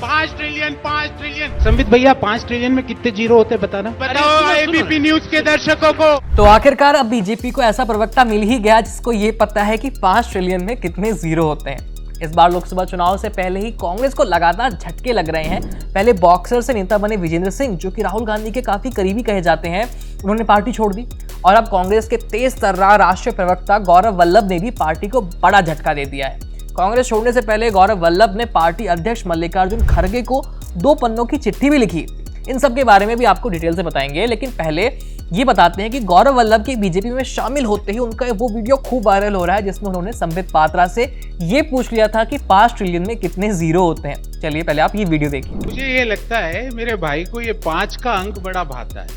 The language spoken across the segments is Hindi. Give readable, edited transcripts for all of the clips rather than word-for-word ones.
5 ट्रिलियन संबित भैया 5 ट्रिलियन में कितने जीरो होते हैं बताना, बताओ एबीपी न्यूज के दर्शकों को। तो आखिरकार अब बीजेपी को ऐसा प्रवक्ता मिल ही गया जिसको ये पता है कि 5 ट्रिलियन में कितने जीरो होते हैं। इस बार लोकसभा चुनाव से पहले ही कांग्रेस को लगातार झटके लग रहे हैं। पहले बॉक्सर से नेता बने विजेंद्र सिंह, जो कि राहुल गांधी के काफी करीबी कहे जाते हैं, उन्होंने पार्टी छोड़ दी। और अब कांग्रेस के तेज तर्रार राष्ट्रीय प्रवक्ता गौरव वल्लभ ने भी पार्टी को बड़ा झटका दे दिया है। कांग्रेस छोड़ने से पहले गौरव वल्लभ ने पार्टी अध्यक्ष मल्लिकार्जुन खड़गे को 2 पन्नों की चिट्ठी भी लिखी। इन सब के बारे में भी आपको डिटेल से बताएंगे, लेकिन पहले ये बताते हैं कि गौरव वल्लभ के बीजेपी में शामिल होते ही उनका वो वीडियो खूब वायरल हो रहा है जिसमें उन्होंने संबित पात्रा से ये पूछ लिया था कि 5 ट्रिलियन में कितने जीरो होते हैं। चलिए पहले आप ये वीडियो देखिए। मुझे ये लगता है मेरे भाई को ये 5 का अंक बड़ा भाता है।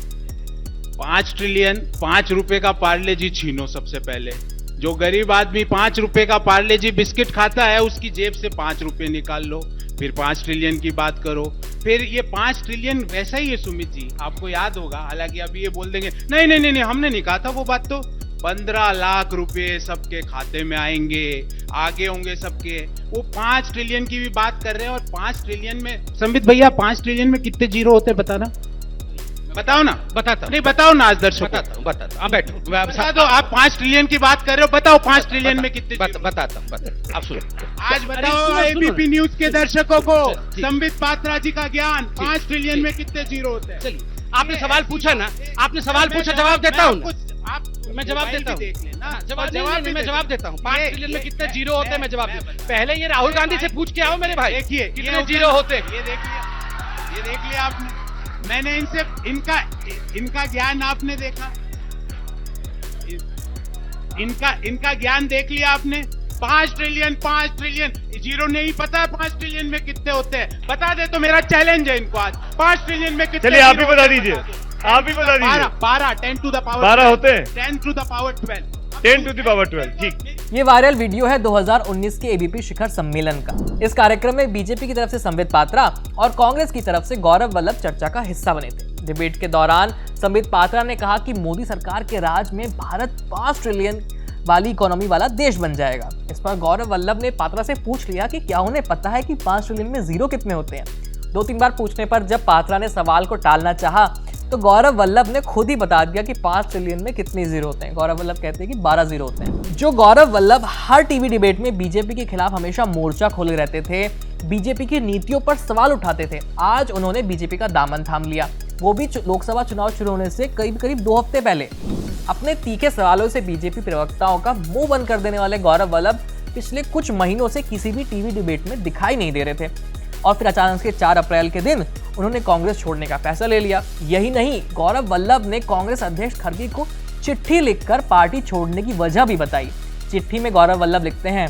5 ट्रिलियन, 5 रुपए का पार्ले जी छीनो। सबसे पहले जो गरीब आदमी 5 रुपए का पार्ले जी बिस्किट खाता है उसकी जेब से 5 रुपए निकाल लो, फिर 5 ट्रिलियन की बात करो। फिर ये 5 ट्रिलियन वैसा ही है सुमित जी, आपको याद होगा। हालांकि अभी ये बोल देंगे नहीं हमने नहीं कहा था वो बात। तो 15 लाख रुपए सबके खाते में आएंगे, आगे होंगे सबके। वो 5 ट्रिलियन की भी बात कर रहे हैं। और 5 ट्रिलियन में संबित भैया 5 ट्रिलियन में कितने जीरो होते हैं बताना, बताओ ना। बताता नहीं, बताओ ना आज दर्शकों। बताता हूँ, बैठो बता दो। आप 5 ट्रिलियन की बात कर रहे हो, बताओ 5 ट्रिलियन में कितने। बताता हूँ, आप सुनो। आज बताओ एबीपी न्यूज के दर्शकों को संबित पात्रा जी का ज्ञान, 5 ट्रिलियन में कितने जीरो होते हैं। चलिए, आपने सवाल पूछा ना, आपने सवाल पूछा, जवाब देता हूँ। मैं जवाब देता हूँ, मैं जवाब देता हूँ। 5 ट्रिलियन में कितने जीरो होते हैं मैं जवाब देता हूँ। पहले ये राहुल गांधी से पूछ के आओ मेरे भाई, देखिए कितने जीरो होते हैं। ये देख लिया आपने। मैंने इनसे इनका ज्ञान आपने देखा, इनका ज्ञान देख लिया आपने। 5 ट्रिलियन जीरो नहीं पता है 5 ट्रिलियन में कितने होते हैं। बता दे तो मेरा चैलेंज है इनको आज। 5 ट्रिलियन में कितने। चलिए आप ही बता दीजिए, आप ही बता दीजिए। 12 10 टू द पावर 12 होते हैं। 10 to the power 12 10 to the power 12। ठीक। ये वायरल वीडियो है 2019 के एबीपी शिखर सम्मेलन का। इस कार्यक्रम में बीजेपी की तरफ से संबित पात्रा और कांग्रेस की तरफ से गौरव वल्लभ चर्चा का हिस्सा बने थे। डिबेट के दौरान संबित पात्रा ने कहा कि मोदी सरकार के राज में भारत 5 ट्रिलियन वाली इकोनॉमी वाला देश बन जाएगा। इस पर गौरव वल्लभ ने पात्रा से पूछ लिया कि क्या उन्हें पता है कि 5 ट्रिलियन में जीरो कितने होते हैं। 2-3 बार पूछने पर जब पात्रा ने सवाल को टालना चाहा तो गौरव वल्लभ ने खुद ही बता दिया कि 5 ट्रिलियन में कितने जीरो होते हैं। गौरव वल्लभ कहते हैं कि 12 जीरो होते हैं। जो गौरव वल्लभ हर टीवी डिबेट में बीजेपी के खिलाफ हमेशा मोर्चा खोले रहते थे, बीजेपी की नीतियों पर सवाल उठाते थे, आज उन्होंने बीजेपी का दामन थाम लिया, वो भी लोकसभा चुनाव शुरू होने से करीब 2 हफ्ते पहले। अपने तीखे सवालों से बीजेपी प्रवक्ताओं का मुंह बंद कर देने वाले गौरव वल्लभ पिछले कुछ महीनों से किसी भी टीवी डिबेट में दिखाई नहीं दे रहे थे। और फिर अचानक से 4 अप्रैल के दिन उन्होंने कांग्रेस छोड़ने का फैसला ले लिया। यही नहीं, गौरव वल्लभ ने कांग्रेस अध्यक्ष खड़गे को चिट्ठी लिखकर पार्टी छोड़ने की वजह भी बताई। चिट्ठी में गौरव वल्लभ लिखते हैं,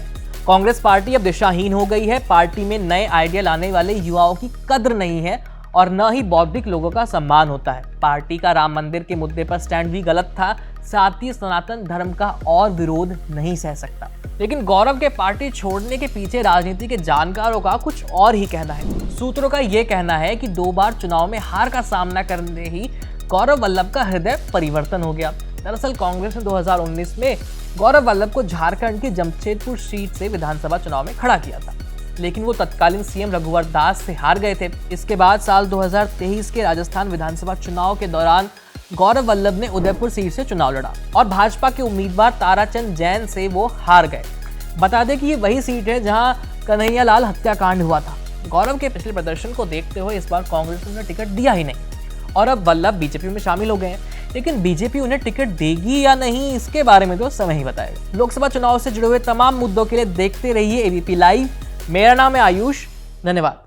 कांग्रेस पार्टी अब दिशाहीन हो गई है, पार्टी में नए आइडिया लाने वाले युवाओं की कद्र नहीं है और न ही बौद्धिक लोगों का सम्मान होता है। पार्टी का राम मंदिर के मुद्दे पर स्टैंड भी गलत था, साथ ही सनातन धर्म का और विरोध नहीं सह सकता। लेकिन गौरव के पार्टी छोड़ने के पीछे राजनीति के जानकारों का कुछ और ही कहना है। सूत्रों का यह कहना है कि 2 बार चुनाव में हार का सामना करने ही गौरव वल्लभ का हृदय परिवर्तन हो गया। दरअसल कांग्रेस ने 2019 में गौरव वल्लभ को झारखंड की जमशेदपुर सीट से विधानसभा चुनाव में खड़ा किया था, लेकिन वो तत्कालीन सीएम रघुवर दास से हार गए थे। इसके बाद साल 2023 के राजस्थान विधानसभा चुनाव के दौरान गौरव वल्लभ ने उदयपुर सीट से चुनाव लड़ा और भाजपा के उम्मीदवार ताराचंद जैन से वो हार गए। बता दें कि ये वही सीट है जहां कन्हैयालाल हत्याकांड हुआ था। गौरव के पिछले प्रदर्शन को देखते हुए इस बार कांग्रेस ने उन्हें टिकट दिया ही नहीं और अब वल्लभ बीजेपी में शामिल हो गए हैं। लेकिन बीजेपी उन्हें टिकट देगी या नहीं, इसके बारे में तो समय ही बताएगा। लोकसभा चुनाव से जुड़े हुए तमाम मुद्दों के लिए देखते रहिए एबीपी लाइव। मेरा नाम है आयुष, धन्यवाद।